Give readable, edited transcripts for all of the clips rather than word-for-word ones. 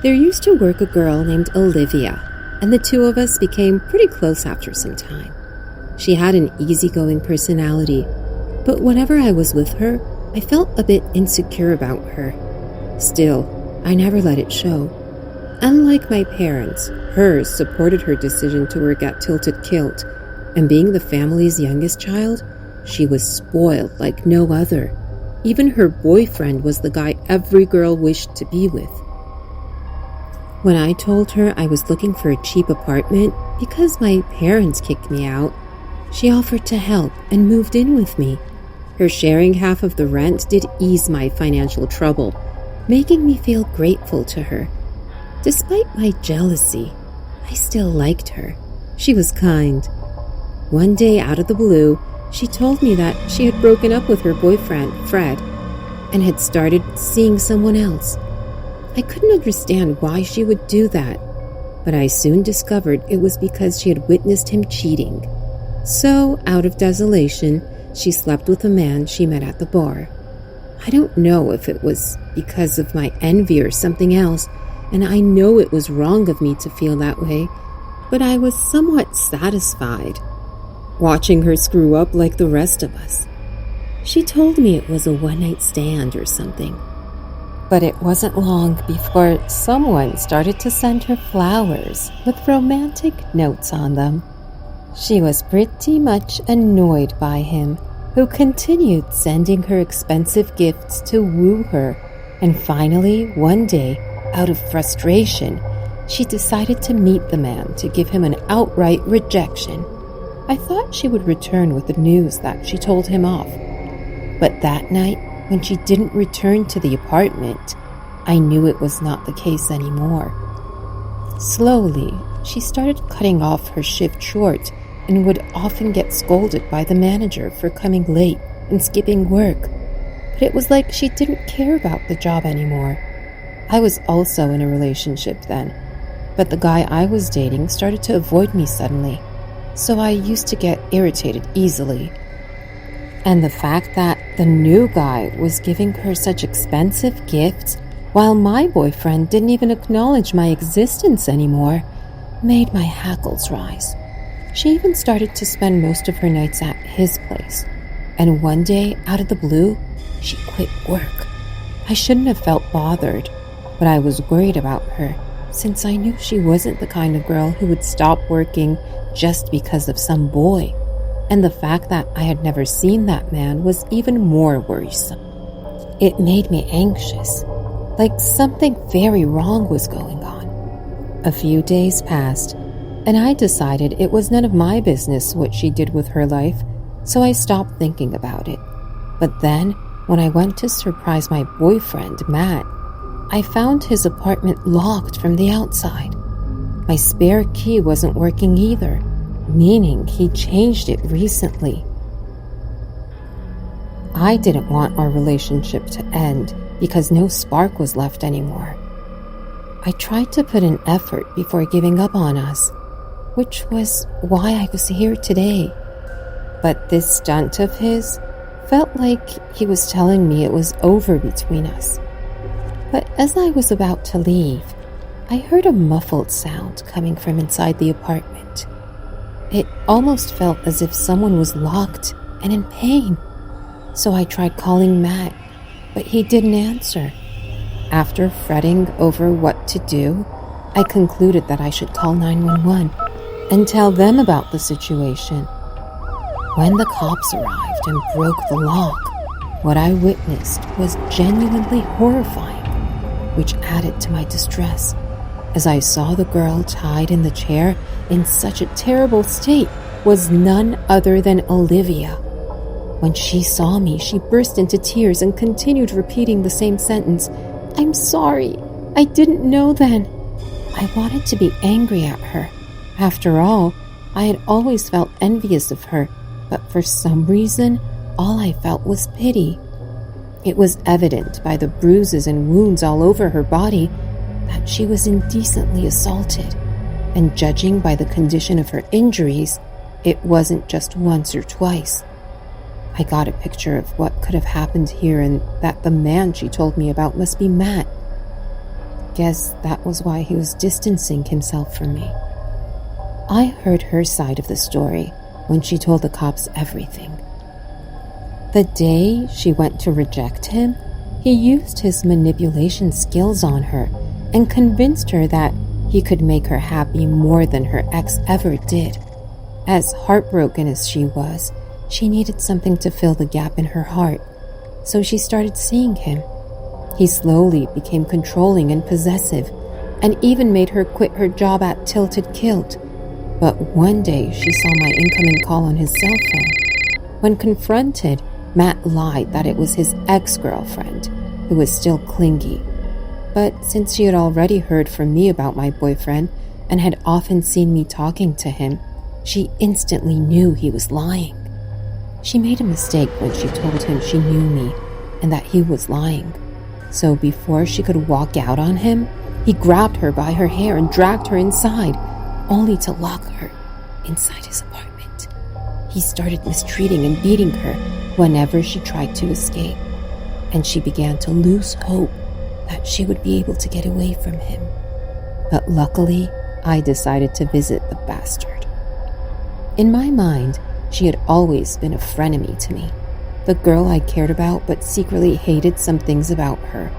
There used to work a girl named Olivia, and the two of us became pretty close after some time. She had an easygoing personality, but whenever I was with her, I felt a bit insecure about her. Still, I never let it show. Unlike my parents, hers supported her decision to work at Tilted Kilt, and being the family's youngest child, she was spoiled like no other. Even her boyfriend was the guy every girl wished to be with. When I told her I was looking for a cheap apartment because my parents kicked me out, she offered to help and moved in with me. Her sharing half of the rent did ease my financial trouble, making me feel grateful to her. Despite my jealousy, I still liked her. She was kind. One day, out of the blue, she told me that she had broken up with her boyfriend, Fred, and had started seeing someone else. I couldn't understand why she would do that, but I soon discovered it was because she had witnessed him cheating. So, out of desolation, she slept with a man she met at the bar. I don't know if it was because of my envy or something else, and I know it was wrong of me to feel that way, but I was somewhat satisfied, watching her screw up like the rest of us. She told me it was a one-night stand or something. But it wasn't long before someone started to send her flowers with romantic notes on them. She was pretty much annoyed by him, who continued sending her expensive gifts to woo her, and finally, one day, out of frustration, she decided to meet the man to give him an outright rejection. I thought she would return with the news that she told him off. But that night, when she didn't return to the apartment, I knew it was not the case anymore. Slowly, she started cutting off her shift short and would often get scolded by the manager for coming late and skipping work. But it was like she didn't care about the job anymore. I was also in a relationship then, but the guy I was dating started to avoid me suddenly, so I used to get irritated easily. And the fact that the new guy was giving her such expensive gifts while my boyfriend didn't even acknowledge my existence anymore made my hackles rise. She even started to spend most of her nights at his place. And one day, out of the blue, she quit work. I shouldn't have felt bothered, but I was worried about her since I knew she wasn't the kind of girl who would stop working just because of some boy. And the fact that I had never seen that man was even more worrisome. It made me anxious, like something very wrong was going on. A few days passed, and I decided it was none of my business what she did with her life, so I stopped thinking about it. But then, when I went to surprise my boyfriend, Matt, I found his apartment locked from the outside. My spare key wasn't working either, meaning he changed it recently. I didn't want our relationship to end because no spark was left anymore. I tried to put in effort before giving up on us, which was why I was here today. But this stunt of his felt like he was telling me it was over between us. But as I was about to leave, I heard a muffled sound coming from inside the apartment. It almost felt as if someone was locked and in pain. So I tried calling Matt, but he didn't answer. After fretting over what to do, I concluded that I should call 911 and tell them about the situation. When the cops arrived and broke the lock, what I witnessed was genuinely horrifying, which added to my distress, as I saw the girl tied in the chair in such a terrible state was none other than Olivia. When she saw me, she burst into tears and continued repeating the same sentence. "I'm sorry. I didn't know then." I wanted to be angry at her. After all, I had always felt envious of her, but for some reason, all I felt was pity. It was evident by the bruises and wounds all over her body that she was indecently assaulted, and judging by the condition of her injuries, it wasn't just once or twice. I got a picture of what could have happened here and that the man she told me about must be Matt. guess that was why he was distancing himself from me. I heard her side of the story when she told the cops everything. The day she went to reject him, he used his manipulation skills on her and convinced her that he could make her happy more than her ex ever did. As heartbroken as she was, she needed something to fill the gap in her heart, so she started seeing him. He slowly became controlling and possessive, and even made her quit her job at Tilted Kilt. But one day she saw my incoming call on his cell phone. When confronted, Matt lied that it was his ex-girlfriend, who was still clingy. But since she had already heard from me about my boyfriend and had often seen me talking to him, she instantly knew he was lying. She made a mistake when she told him she knew me and that he was lying. So before she could walk out on him, he grabbed her by her hair and dragged her inside, only to lock her inside his apartment. He started mistreating and beating her whenever she tried to escape, and she began to lose hope that she would be able to get away from him. But luckily, I decided to visit the bastard. In my mind, she had always been a frenemy to me, the girl I cared about but secretly hated some things about her.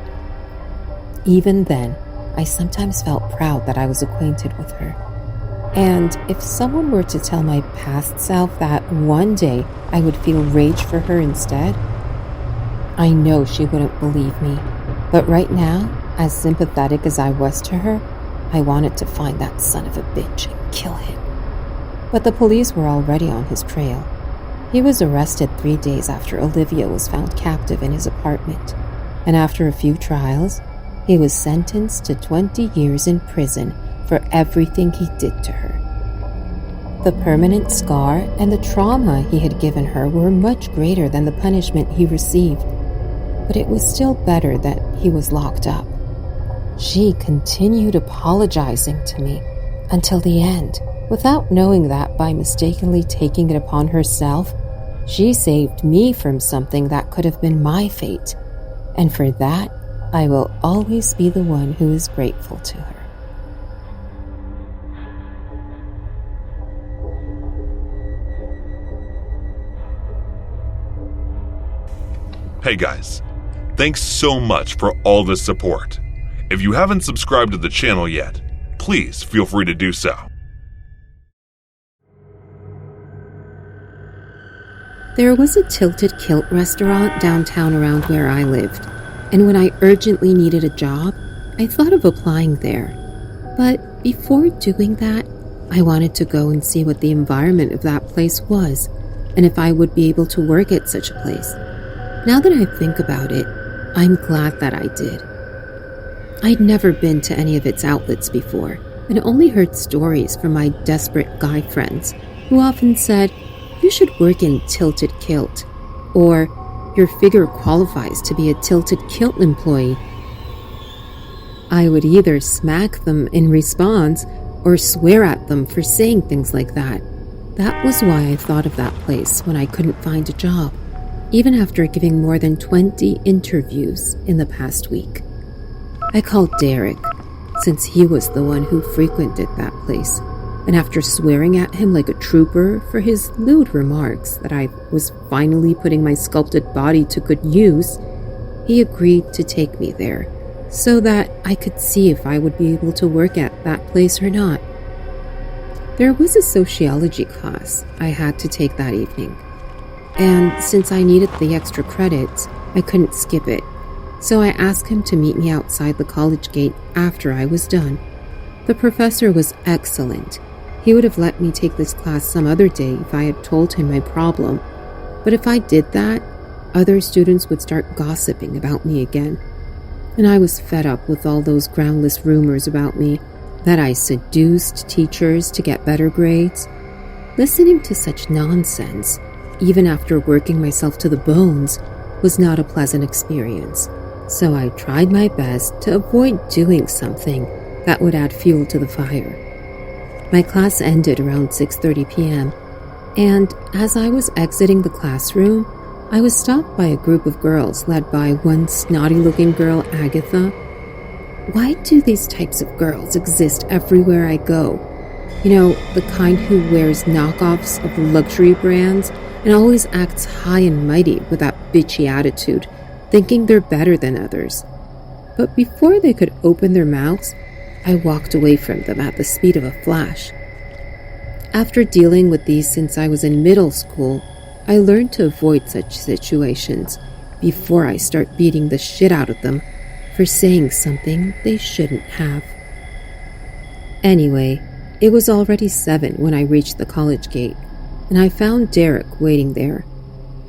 Even then, I sometimes felt proud that I was acquainted with her. And if someone were to tell my past self that one day I would feel rage for her instead, I know she wouldn't believe me. But right now, as sympathetic as I was to her, I wanted to find that son of a bitch and kill him. But the police were already on his trail. He was arrested 3 days after Olivia was found captive in his apartment, and after a few trials, he was sentenced to 20 years in prison for everything he did to her. The permanent scar and the trauma he had given her were much greater than the punishment he received, but it was still better that he was locked up. She continued apologizing to me until the end, without knowing that by mistakenly taking it upon herself, she saved me from something that could have been my fate, and for that, I will always be the one who is grateful to her. Hey guys, thanks so much for all the support. If you haven't subscribed to the channel yet, please feel free to do so. There was a Tilted Kilt restaurant downtown around where I lived, and when I urgently needed a job, I thought of applying there. But before doing that, I wanted to go and see what the environment of that place was, and if I would be able to work at such a place. Now that I think about it, I'm glad that I did. I'd never been to any of its outlets before, and only heard stories from my desperate guy friends, who often said, "You should work in Tilted Kilt," or "Your figure qualifies to be a Tilted Kilt employee." I would either smack them in response or swear at them for saying things like that. That was why I thought of that place when I couldn't find a job, even after giving more than 20 interviews in the past week. I called Derek, since he was the one who frequented that place, and after swearing at him like a trooper for his lewd remarks that I was finally putting my sculpted body to good use, he agreed to take me there so that I could see if I would be able to work at that place or not. There was a sociology class I had to take that evening, and since I needed the extra credits, I couldn't skip it, so I asked him to meet me outside the college gate after I was done. The professor was excellent. He would have let me take this class some other day if I had told him my problem, but if I did that, other students would start gossiping about me again, and I was fed up with all those groundless rumors about me, that I seduced teachers to get better grades. Listening to such nonsense, even after working myself to the bones, was not a pleasant experience, so I tried my best to avoid doing something that would add fuel to the fire. My class ended around 6:30 p.m., and as I was exiting the classroom, I was stopped by a group of girls led by one snotty-looking girl, Agatha. Why do these types of girls exist everywhere I go? You know, the kind who wears knockoffs of luxury brands and always acts high and mighty with that bitchy attitude, thinking they're better than others. But before they could open their mouths, I walked away from them at the speed of a flash. After dealing with these since I was in middle school, I learned to avoid such situations before I start beating the shit out of them for saying something they shouldn't have. Anyway, it was already 7 when I reached the college gate, and I found Derek waiting there.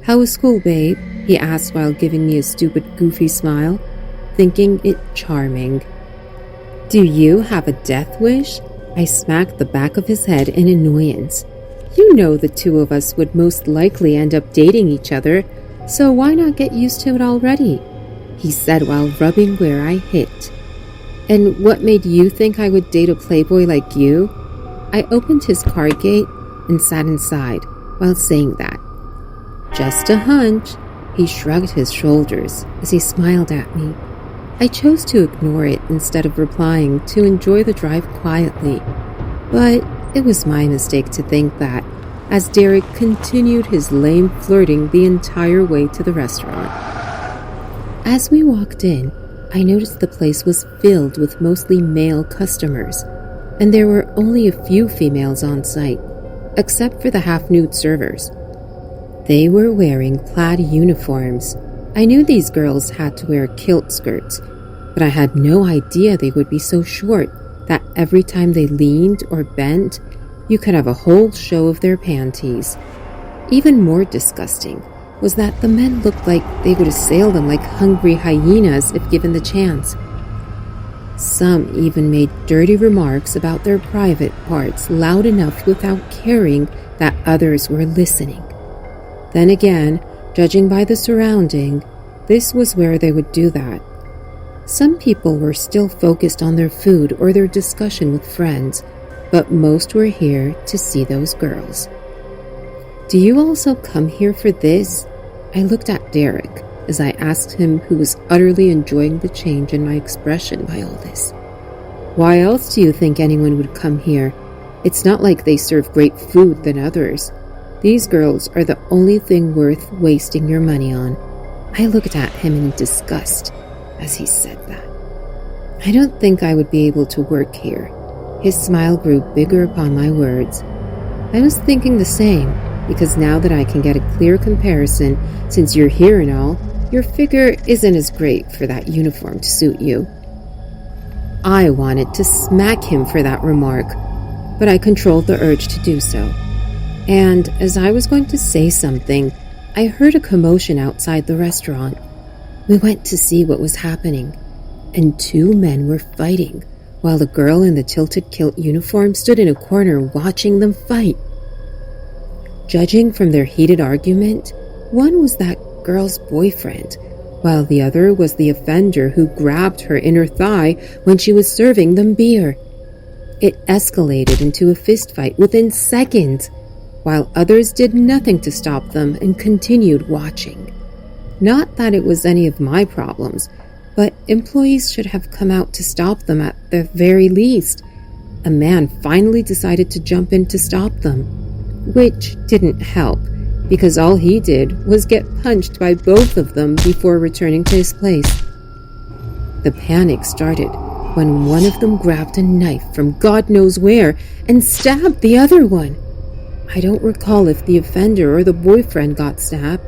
"How was school, babe?" he asked while giving me a stupid, goofy smile, thinking it charming. "Do you have a death wish?" I smacked the back of his head in annoyance. "You know the two of us would most likely end up dating each other, so why not get used to it already?" he said while rubbing where I hit. "And what made you think I would date a playboy like you?" I opened his car gate and sat inside while saying that. "Just a hunch." He shrugged his shoulders as he smiled at me. I chose to ignore it instead of replying to enjoy the drive quietly. But it was my mistake to think that, as Derek continued his lame flirting the entire way to the restaurant. As we walked in, I noticed the place was filled with mostly male customers, and there were only a few females on site, except for the half-nude servers. They were wearing plaid uniforms. I knew these girls had to wear kilt skirts, but I had no idea they would be so short that every time they leaned or bent, you could have a whole show of their panties. Even more disgusting was that the men looked like they would assail them like hungry hyenas if given the chance. Some even made dirty remarks about their private parts loud enough without caring that others were listening. Then again, judging by the surrounding, this was where they would do that. Some people were still focused on their food or their discussion with friends, but most were here to see those girls. "Do you also come here for this?" I looked at Derek as I asked him, who was utterly enjoying the change in my expression by all this. "Why else do you think anyone would come here? It's not like they serve great food than others. These girls are the only thing worth wasting your money on." I looked at him in disgust as he said that. "I don't think I would be able to work here." His smile grew bigger upon my words. I was thinking the same, because now that I can get a clear comparison, since you're here and all, your figure isn't as great for that uniform to suit you. I wanted to smack him for that remark, but I controlled the urge to do so. And as I was going to say something, I heard a commotion outside the restaurant. We went to see what was happening, and 2 men were fighting, while the girl in the tilted kilt uniform stood in a corner watching them fight. Judging from their heated argument, one was that girl's boyfriend, while the other was the offender who grabbed her inner thigh when she was serving them beer. It escalated into a fistfight within seconds, while others did nothing to stop them and continued watching. Not that it was any of my problems, but employees should have come out to stop them at the very least. A man finally decided to jump in to stop them, which didn't help, because all he did was get punched by both of them before returning to his place. The panic started when one of them grabbed a knife from God knows where and stabbed the other one. I don't recall if the offender or the boyfriend got stabbed,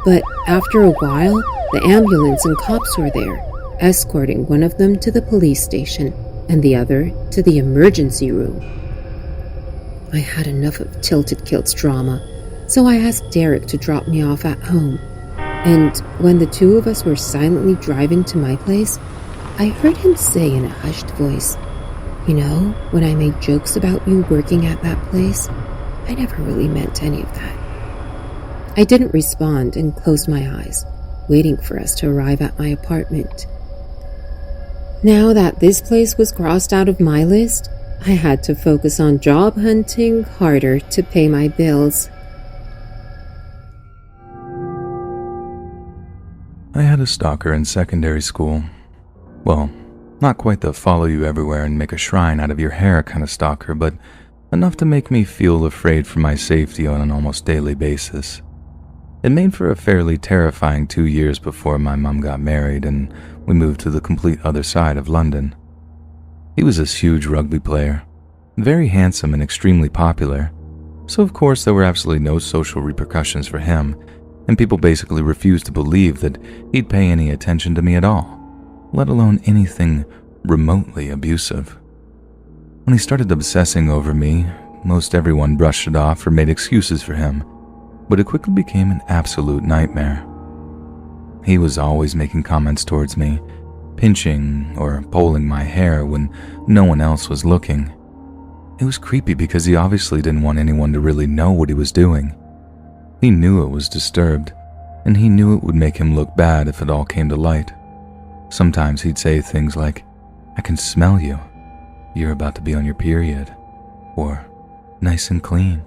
but after a while, the ambulance and cops were there, escorting one of them to the police station and the other to the emergency room. I had enough of Tilted Kilt's drama, so I asked Derek to drop me off at home. And when the 2 of us were silently driving to my place, I heard him say in a hushed voice, "You know, when I made jokes about you working at that place, I never really meant any of that." I didn't respond and closed my eyes, waiting for us to arrive at my apartment. Now that this place was crossed out of my list, I had to focus on job hunting harder to pay my bills. I had a stalker in secondary school. Well, Not quite the follow you everywhere and make a shrine out of your hair kind of stalker, but enough to make me feel afraid for my safety on an almost daily basis. It made for a fairly terrifying 2 years before my mom got married and we moved to the complete other side of London. He was this huge rugby player, very handsome and extremely popular, so of course there were absolutely no social repercussions for him, and people basically refused to believe that he'd pay any attention to me at all, let alone anything remotely abusive. When he started obsessing over me, most everyone brushed it off or made excuses for him, but it quickly became an absolute nightmare. He was always making comments towards me, pinching or pulling my hair when no one else was looking. It was creepy because he obviously didn't want anyone to really know what he was doing. He knew it was disturbed, and he knew it would make him look bad if it all came to light. Sometimes he'd say things like, "I can smell you. You're about to be on your period." Or, "Nice and clean."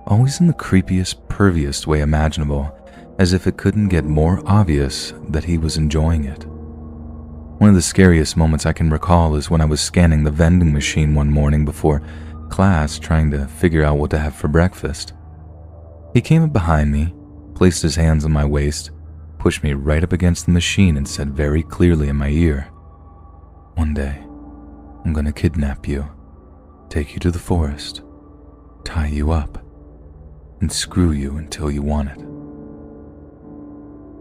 Always in the creepiest, perviest way imaginable, as if it couldn't get more obvious that he was enjoying it. One of the scariest moments I can recall is when I was scanning the vending machine one morning before class trying to figure out what to have for breakfast. He came up behind me, placed his hands on my waist, pushed me right up against the machine and said very clearly in my ear, "One day, I'm going to kidnap you, take you to the forest, tie you up, and screw you until you want it."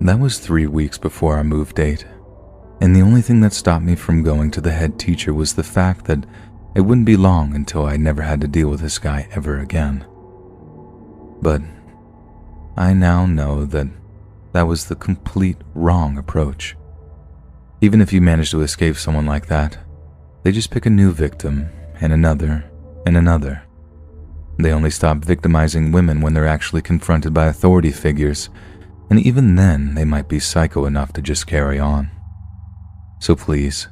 That was 3 weeks before our move date, and the only thing that stopped me from going to the head teacher was the fact that it wouldn't be long until I never had to deal with this guy ever again. But I now know that that was the complete wrong approach. Even if you manage to escape someone like that, they just pick a new victim, and another, and another. They only stop victimizing women when they're actually confronted by authority figures, and even then they might be psycho enough to just carry on. So please,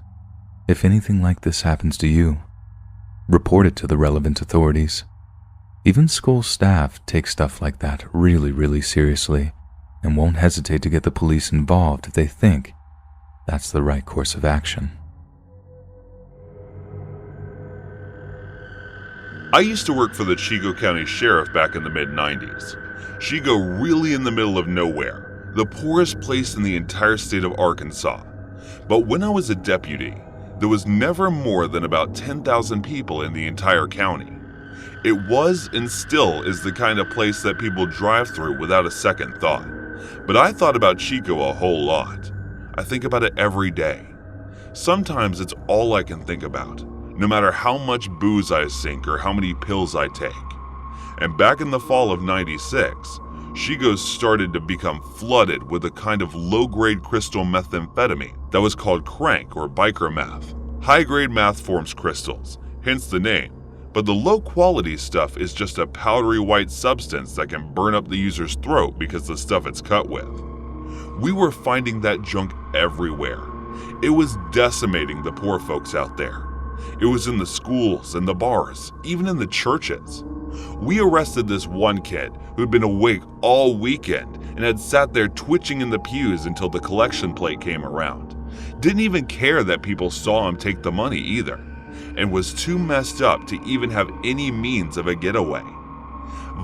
if anything like this happens to you, report it to the relevant authorities. Even school staff take stuff like that really, really seriously and won't hesitate to get the police involved if they think that's the right course of action. I used to work for the Chico County Sheriff back in the mid-90s. Chico really in the middle of nowhere, the poorest place in the entire state of Arkansas. But when I was a deputy, there was never more than about 10,000 people in the entire county. It was and still is the kind of place that people drive through without a second thought. But I thought about Chico a whole lot. I think about it every day. Sometimes it's all I can think about, no matter how much booze I sink or how many pills I take. And back in the fall of '96, Chico started to become flooded with a kind of low-grade crystal methamphetamine that was called crank or biker meth. High-grade meth forms crystals, hence the name, but the low-quality stuff is just a powdery white substance that can burn up the user's throat because the stuff it's cut with. We were finding that junk everywhere. It was decimating the poor folks out there. It was in the schools and the bars, even in the churches. We arrested this one kid who'd been awake all weekend and had sat there twitching in the pews until the collection plate came around. Didn't even care that people saw him take the money either, and was too messed up to even have any means of a getaway.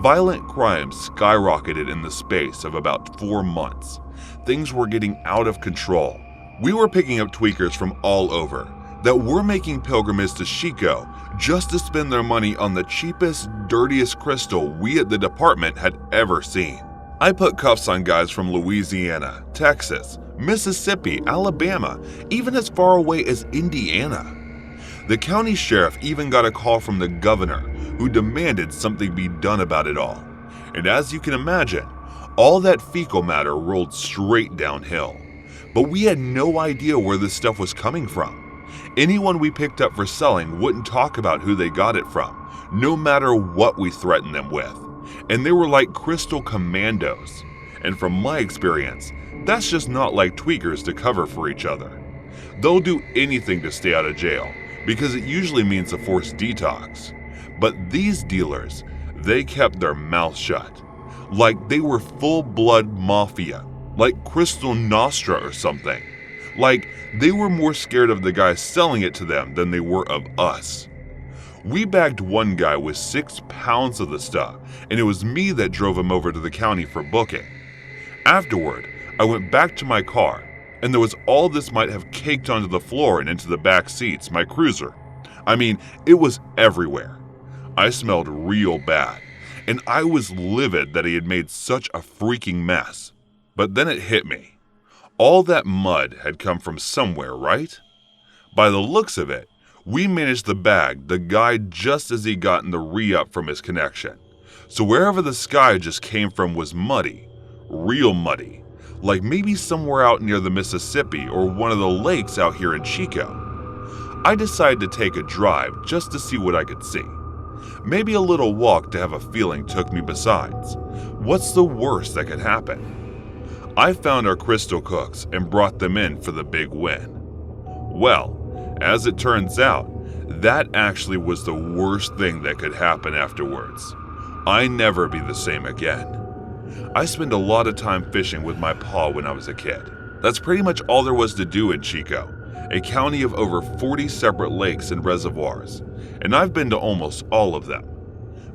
Violent crime skyrocketed in the space of about 4 months. Things were getting out of control. We were picking up tweakers from all over that were making pilgrimages to Chico just to spend their money on the cheapest, dirtiest crystal we at the department had ever seen. I put cuffs on guys from Louisiana, Texas, Mississippi, Alabama, even as far away as Indiana. The county sheriff even got a call from the governor who demanded something be done about it all. And as you can imagine, all that fecal matter rolled straight downhill. But we had no idea where this stuff was coming from. Anyone we picked up for selling wouldn't talk about who they got it from, no matter what we threatened them with. And they were like crystal commandos. And from my experience, that's just not like tweakers to cover for each other. They'll do anything to stay out of jail, because it usually means a forced detox. But these dealers, they kept their mouths shut. Like they were full-blood mafia, like Crystal Nostra or something. Like, they were more scared of the guy selling it to them than they were of us. We bagged one guy with 6 pounds of the stuff, and it was me that drove him over to the county for booking. Afterward, I went back to my car, and there was all this might have caked onto the floor and into the back seats, my cruiser. I mean, it was everywhere. I smelled real bad, and I was livid that he had made such a freaking mess. But then it hit me. All that mud had come from somewhere, right? By the looks of it, we managed to bag the guy just as he gotten the re-up from his connection. So wherever the sky just came from was muddy, real muddy, like maybe somewhere out near the Mississippi or one of the lakes out here in Chico. I decided to take a drive just to see what I could see. Maybe a little walk to have a feeling took me besides. What's the worst that could happen? I found our crystal cooks and brought them in for the big win. Well, as it turns out, that actually was the worst thing that could happen afterwards. I never be the same again. I spent a lot of time fishing with my pa when I was a kid. That's pretty much all there was to do in Chico, a county of over 40 separate lakes and reservoirs, and I've been to almost all of them.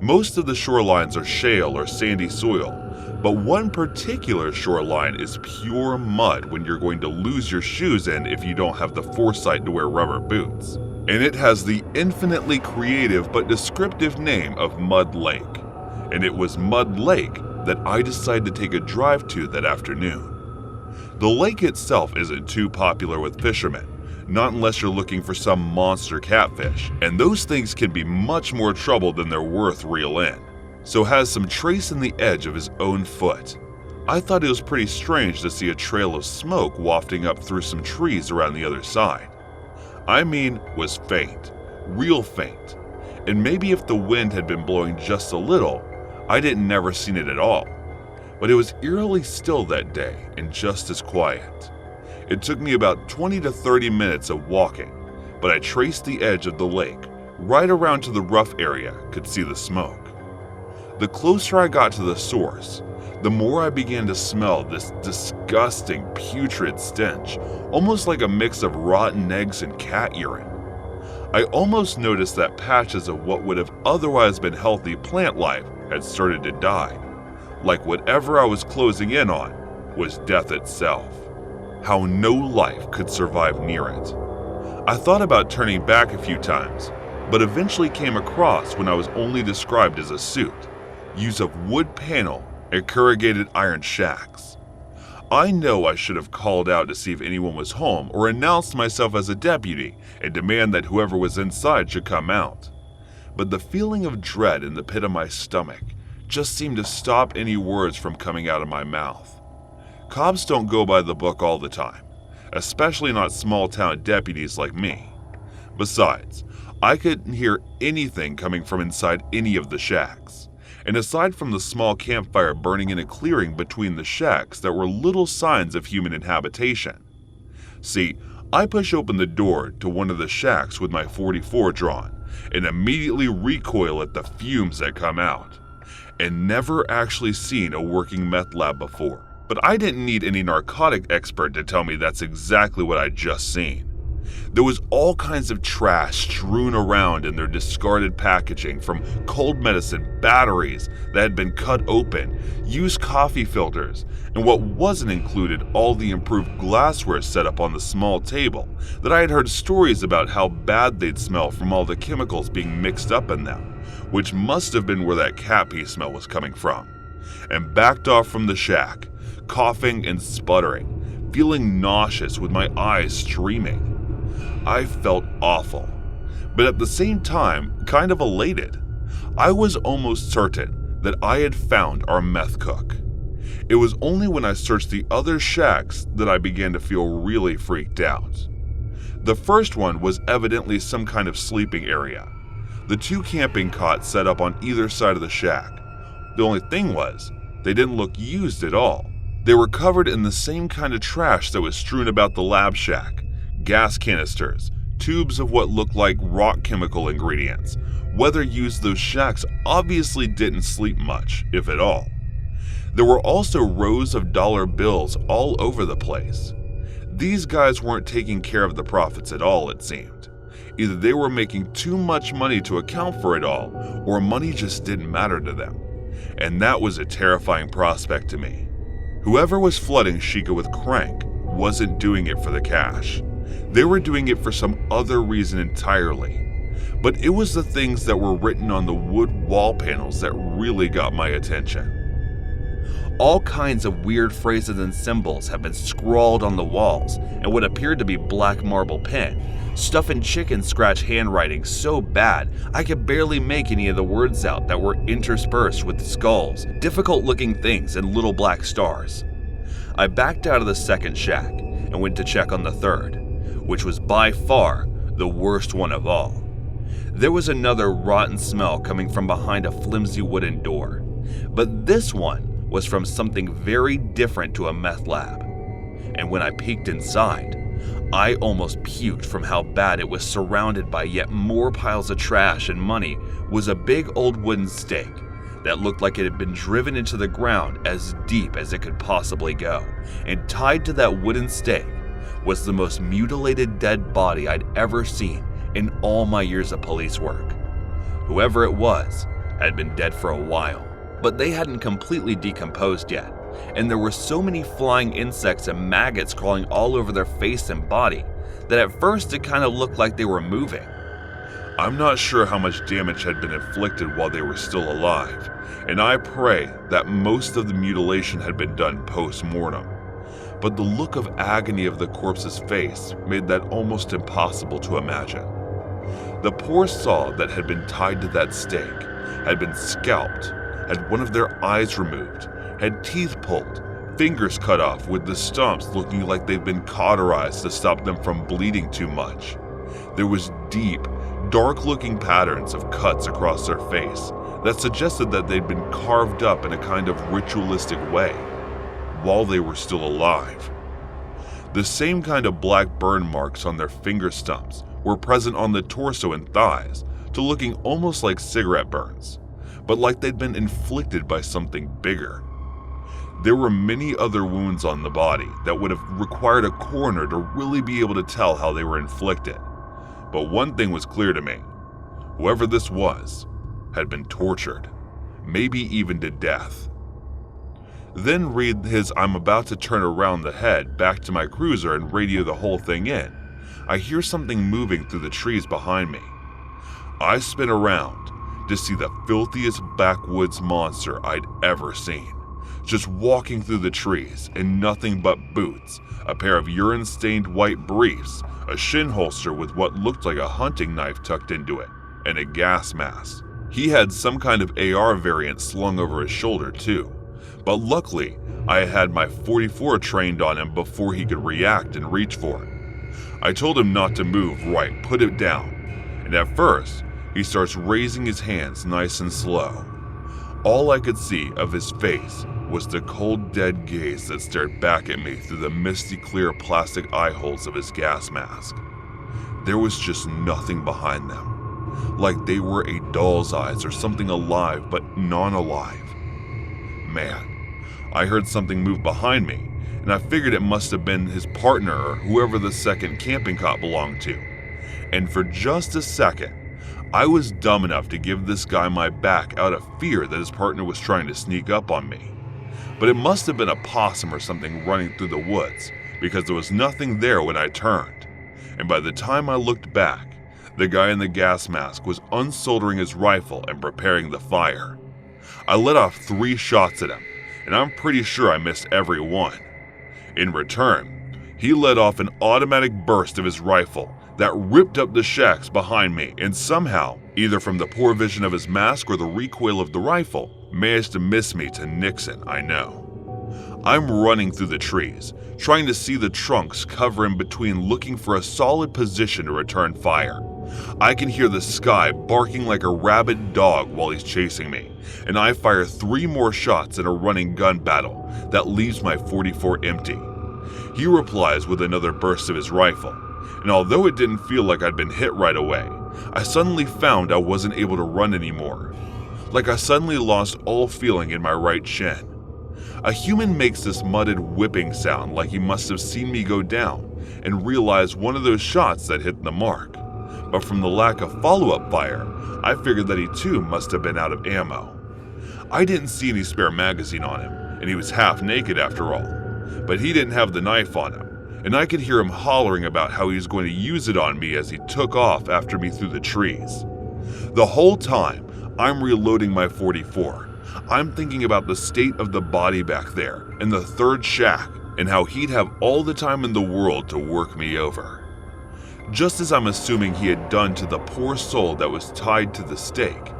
Most of the shorelines are shale or sandy soil, but one particular shoreline is pure mud when you're going to lose your shoes in if you don't have the foresight to wear rubber boots. And it has the infinitely creative but descriptive name of Mud Lake. And it was Mud Lake that I decided to take a drive to that afternoon. The lake itself isn't too popular with fishermen, not unless you're looking for some monster catfish, and those things can be much more trouble than they're worth reel in, so has some trace in the edge of his own foot. I thought it was pretty strange to see a trail of smoke wafting up through some trees around the other side. I mean, was faint, real faint, and maybe if the wind had been blowing just a little, I'd never seen it at all. But it was eerily still that day and just as quiet. It took me about 20 to 30 minutes of walking, but I traced the edge of the lake, right around to the rough area, could see the smoke. The closer I got to the source, the more I began to smell this disgusting, putrid stench, almost like a mix of rotten eggs and cat urine. I almost noticed that patches of what would have otherwise been healthy plant life had started to die, like whatever I was closing in on was death itself. How no life could survive near it. I thought about turning back a few times, but eventually came across when I was only described as a suit, use of wood panel and corrugated iron shacks. I know I should have called out to see if anyone was home or announced myself as a deputy and demand that whoever was inside should come out. But the feeling of dread in the pit of my stomach just seemed to stop any words from coming out of my mouth. Cops don't go by the book all the time, especially not small-town deputies like me. Besides, I couldn't hear anything coming from inside any of the shacks, and aside from the small campfire burning in a clearing between the shacks, there were little signs of human inhabitation. See, I push open the door to one of the shacks with my .44 drawn, and immediately recoil at the fumes that come out, and never actually seen a working meth lab before. But I didn't need any narcotic expert to tell me that's exactly what I'd just seen. There was all kinds of trash strewn around in their discarded packaging, from cold medicine, batteries that had been cut open, used coffee filters, and what wasn't included, all the improved glassware set up on the small table that I had heard stories about how bad they'd smell from all the chemicals being mixed up in them, which must have been where that cat pee smell was coming from, and backed off from the shack, coughing and sputtering, feeling nauseous with my eyes streaming. I felt awful, but at the same time kind of elated. I was almost certain that I had found our meth cook. It was only when I searched the other shacks that I began to feel really freaked out. The first one was evidently some kind of sleeping area. The 2 camping cots set up on either side of the shack. The only thing was, they didn't look used at all. They were covered in the same kind of trash that was strewn about the lab shack. Gas canisters, tubes of what looked like rock chemical ingredients. Whoever used those shacks obviously didn't sleep much, if at all. There were also rows of dollar bills all over the place. These guys weren't taking care of the profits at all, it seemed. Either they were making too much money to account for it all, or money just didn't matter to them. And that was a terrifying prospect to me. Whoever was flooding Shiga with crank wasn't doing it for the cash. They were doing it for some other reason entirely. But it was the things that were written on the wood wall panels that really got my attention. All kinds of weird phrases and symbols have been scrawled on the walls in what appeared to be black marble pen. Stuff and chicken scratch handwriting so bad I could barely make any of the words out that were interspersed with skulls, difficult looking things, and little black stars. I backed out of the second shack and went to check on the third, which was by far the worst one of all. There was another rotten smell coming from behind a flimsy wooden door, but this one was from something very different to a meth lab. And when I peeked inside, I almost puked from how bad it was. Surrounded by yet more piles of trash and money was a big old wooden stake that looked like it had been driven into the ground as deep as it could possibly go, and tied to that wooden stake was the most mutilated dead body I'd ever seen in all my years of police work. Whoever it was had been dead for a while, but they hadn't completely decomposed yet, and there were so many flying insects and maggots crawling all over their face and body that at first it kind of looked like they were moving. I'm not sure how much damage had been inflicted while they were still alive, and I pray that most of the mutilation had been done post-mortem. But the look of agony of the corpse's face made that almost impossible to imagine. The poor saw that had been tied to that stake had been scalped, had one of their eyes removed, had teeth pulled, fingers cut off with the stumps looking like they'd been cauterized to stop them from bleeding too much. There was deep, dark-looking patterns of cuts across their face that suggested that they'd been carved up in a kind of ritualistic way while they were still alive. The same kind of black burn marks on their finger stumps were present on the torso and thighs, to looking almost like cigarette burns, but like they'd been inflicted by something bigger. There were many other wounds on the body that would have required a coroner to really be able to tell how they were inflicted. But one thing was clear to me. Whoever this was had been tortured, maybe even to death. Then read his "I'm about to turn around the head" back to my cruiser and radio the whole thing in. I hear something moving through the trees behind me. I spin around to see the filthiest backwoods monster I'd ever seen, just walking through the trees in nothing but boots, a pair of urine-stained white briefs, a shin holster with what looked like a hunting knife tucked into it, and a gas mask. He had some kind of AR variant slung over his shoulder too, but luckily I had my .44 trained on him before he could react and reach for it. I told him not to move, right, put it down, and at first he starts raising his hands nice and slow. All I could see of his face was the cold, dead gaze that stared back at me through the misty clear plastic eye holes of his gas mask. There was just nothing behind them, like they were a doll's eyes or something alive but non-alive. Man, I heard something move behind me, and I figured it must have been his partner or whoever the second camping cot belonged to. And for just a second, I was dumb enough to give this guy my back out of fear that his partner was trying to sneak up on me. But it must have been a possum or something running through the woods, because there was nothing there when I turned. And by the time I looked back, the guy in the gas mask was unsoldering his rifle and preparing the fire. I let off 3 shots at him, and I'm pretty sure I missed every one. In return, he let off an automatic burst of his rifle that ripped up the shacks behind me, and somehow, either from the poor vision of his mask or the recoil of the rifle, managed to miss me to Nixon, I know. I'm running through the trees, trying to see the trunks cover in between, looking for a solid position to return fire. I can hear the sky barking like a rabid dog while he's chasing me, and I fire 3 more shots in a running gun battle that leaves my .44 empty. He replies with another burst of his rifle, and although it didn't feel like I'd been hit right away, I suddenly found I wasn't able to run anymore. Like I suddenly lost all feeling in my right shin. A human makes this mudded whipping sound like he must have seen me go down and realized one of those shots that hit the mark. But from the lack of follow-up fire, I figured that he too must have been out of ammo. I didn't see any spare magazine on him, and he was half naked after all. But he didn't have the knife on him, and I could hear him hollering about how he was going to use it on me as he took off after me through the trees. The whole time, I'm reloading my .44. I'm thinking about the state of the body back there in the third shack and how he'd have all the time in the world to work me over. Just as I'm assuming he had done to the poor soul that was tied to the stake,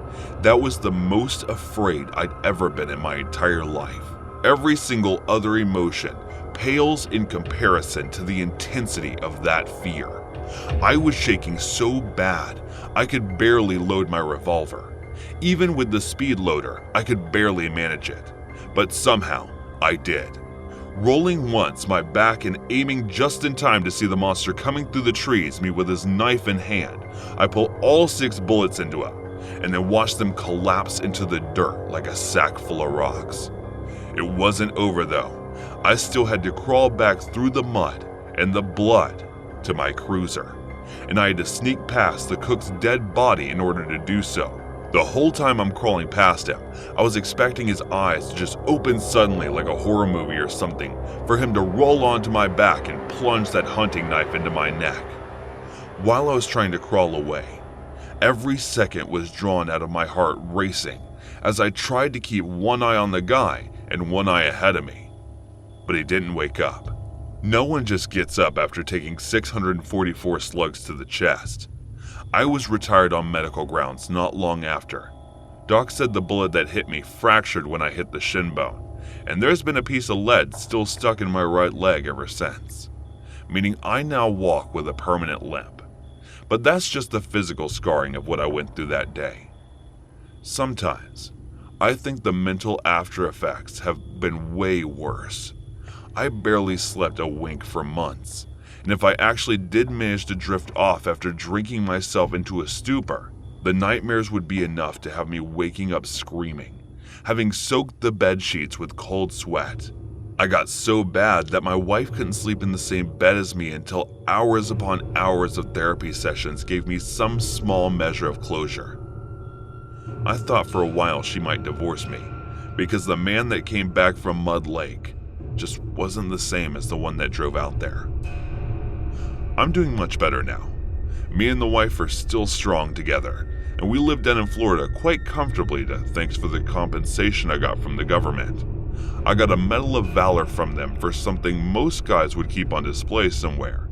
that was the most afraid I'd ever been in my entire life. Every single other emotion pales in comparison to the intensity of that fear. I was shaking so bad I could barely load my revolver. Even with the speed loader, I could barely manage it. But somehow, I did. Rolling once my back and aiming just in time to see the monster coming through the trees, me with his knife in hand, I pull all 6 bullets into him, and then watch them collapse into the dirt like a sack full of rocks. It wasn't over though. I still had to crawl back through the mud and the blood to my cruiser, and I had to sneak past the cook's dead body in order to do so. The whole time I'm crawling past him, I was expecting his eyes to just open suddenly like a horror movie or something, for him to roll onto my back and plunge that hunting knife into my neck. While I was trying to crawl away, every second was drawn out of my heart racing as I tried to keep one eye on the guy and one eye ahead of me. But he didn't wake up. No one just gets up after taking 644 slugs to the chest. I was retired on medical grounds not long after. Doc said the bullet that hit me fractured when I hit the shin bone, and there's been a piece of lead still stuck in my right leg ever since, meaning I now walk with a permanent limp. But that's just the physical scarring of what I went through that day. Sometimes, I think the mental after effects have been way worse. I barely slept a wink for months. And if I actually did manage to drift off after drinking myself into a stupor, the nightmares would be enough to have me waking up screaming, having soaked the bed sheets with cold sweat. I got so bad that my wife couldn't sleep in the same bed as me until hours upon hours of therapy sessions gave me some small measure of closure. I thought for a while she might divorce me, because the man that came back from Mud Lake just wasn't the same as the one that drove out there. I'm doing much better now. Me and the wife are still strong together, and we live down in Florida quite comfortably thanks for the compensation I got from the government. I got a Medal of Valor from them for something most guys would keep on display somewhere,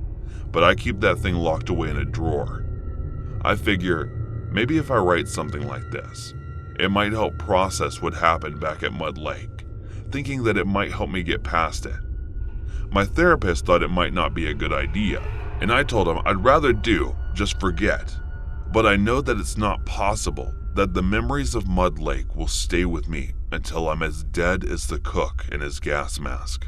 but I keep that thing locked away in a drawer. I figure, maybe if I write something like this, it might help process what happened back at Mud Lake, thinking that it might help me get past it. My therapist thought it might not be a good idea, and I told him I'd rather just forget. But I know that it's not possible that the memories of Mud Lake will stay with me until I'm as dead as the cook in his gas mask.